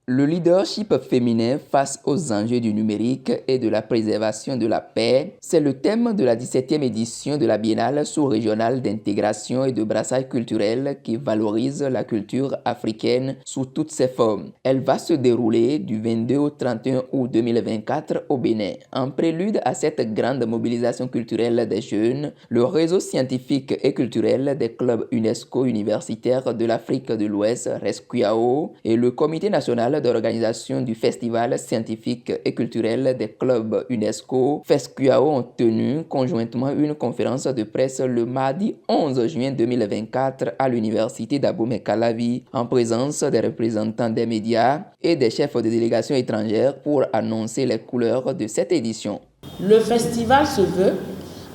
Le leadership féminin face aux enjeux du numérique et de la préservation de la paix, c'est le thème de la 17e édition de la Biennale sous-régionale d'intégration et de brassage culturel qui valorise la culture africaine sous toutes ses formes. Elle va se dérouler du 22 au 31 août 2024 au Bénin. En prélude à cette grande mobilisation culturelle des jeunes, le réseau scientifique et culturel des clubs UNESCO universitaires de l'Afrique de l'Ouest, RESCUAO, et le Comité national d'organisation du Festival scientifique et culturel des clubs UNESCO, FESCUAO, ont tenu conjointement une conférence de presse le mardi 11 juin 2024 à l'université d'Abomey-Calavi en présence des représentants des médias et des chefs de délégations étrangères pour annoncer les couleurs de cette édition. Le festival se veut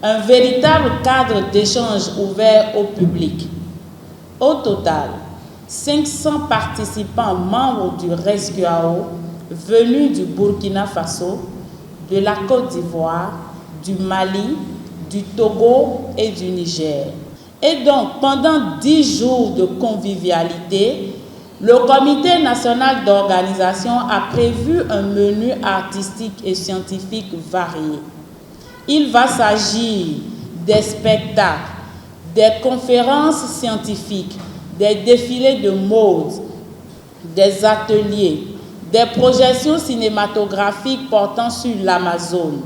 un véritable cadre d'échange ouvert au public. Au total, 500 participants membres du RESCUAO venus du Burkina Faso, de la Côte d'Ivoire, du Mali, du Togo et du Niger. Et donc, pendant 10 jours de convivialité, le Comité national d'organisation a prévu un menu artistique et scientifique varié. Il va s'agir des spectacles, des conférences scientifiques, des défilés de mode, des ateliers, des projections cinématographiques portant sur l'Amazone,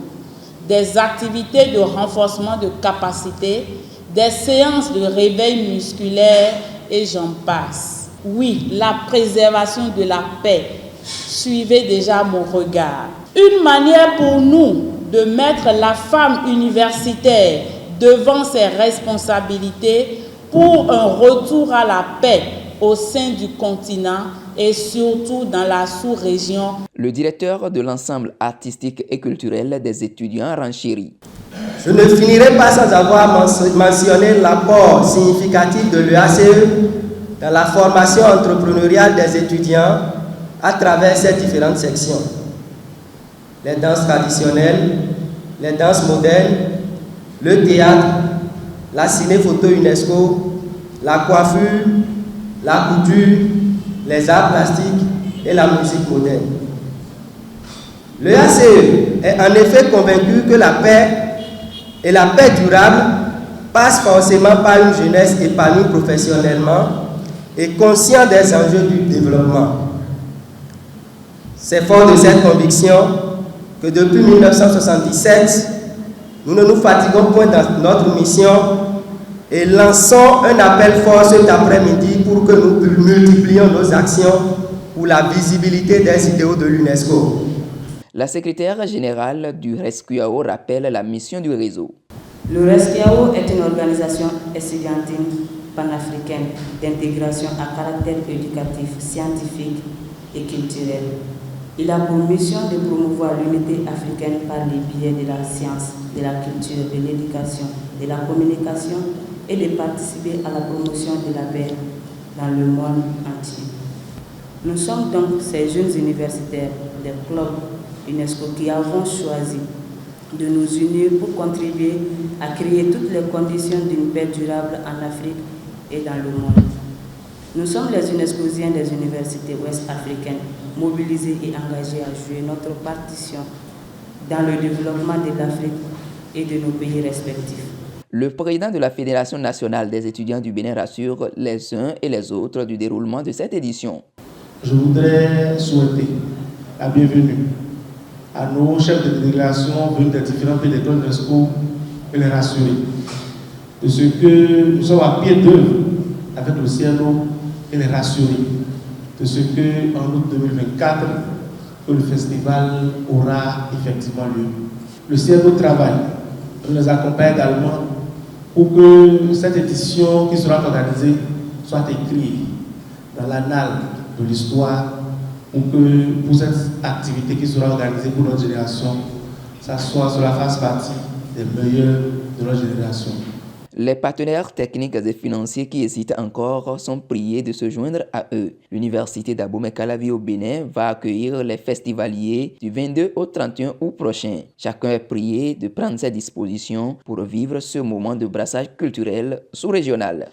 des activités de renforcement de capacité, des séances de réveil musculaire et j'en passe. Oui, la préservation de la paix. Suivez déjà mon regard. Une manière pour nous de mettre la femme universitaire devant ses responsabilités pour un retour à la paix au sein du continent et surtout dans la sous-région. Le directeur de l'ensemble artistique et culturel des étudiants renchérit. Je ne finirai pas sans avoir mentionné l'apport significatif de l'EACE dans la formation entrepreneuriale des étudiants à travers ces différentes sections. Les danses traditionnelles, les danses modernes, le théâtre, la ciné-photo UNESCO, la coiffure, la couture, les arts plastiques et la musique moderne. L'EACE est en effet convaincu que la paix et la paix durable passent forcément par une jeunesse épanouie professionnellement et consciente des enjeux du développement. C'est fort de cette conviction que depuis 1977, nous ne nous fatiguons point dans notre mission et lançons un appel fort cet après-midi pour que nous multiplions nos actions pour la visibilité des idéaux de l'UNESCO. La secrétaire générale du RESCUAO rappelle la mission du réseau. Le RESCUAO est une organisation estudiantine panafricaine d'intégration à caractère éducatif, scientifique et culturel. Il a pour mission de promouvoir l'unité africaine par les biais de la science, de la culture, de l'éducation, de la communication et de participer à la promotion de la paix dans le monde entier. Nous sommes donc ces jeunes universitaires des clubs UNESCO qui avons choisi de nous unir pour contribuer à créer toutes les conditions d'une paix durable en Afrique et dans le monde. Nous sommes les UNESCOsiens des universités ouest-africaines, mobilisés et engagés à jouer notre partition dans le développement de l'Afrique et de nos pays respectifs. Le président de la Fédération nationale des étudiants du Bénin rassure les uns et les autres du déroulement de cette édition. Je voudrais souhaiter la bienvenue à nos chefs de délégation venus des différents pays de l'UNESCO et les rassurer de ce que nous sommes à pied d'œuvre avec le CNO et les rassurer de ce que en août 2024 que le festival aura effectivement lieu. Le CNO travaille, on nous accompagne également pour que cette édition qui sera organisée soit écrite dans l'annale de l'histoire pour que pour cette activité qui sera organisée pour notre génération, cela fasse partie des meilleurs de notre génération. Les partenaires techniques et financiers qui hésitent encore sont priés de se joindre à eux. L'université d'Abomey-Calavi au Bénin va accueillir les festivaliers du 22 au 31 août prochain. Chacun est prié de prendre ses dispositions pour vivre ce moment de brassage culturel sous-régional.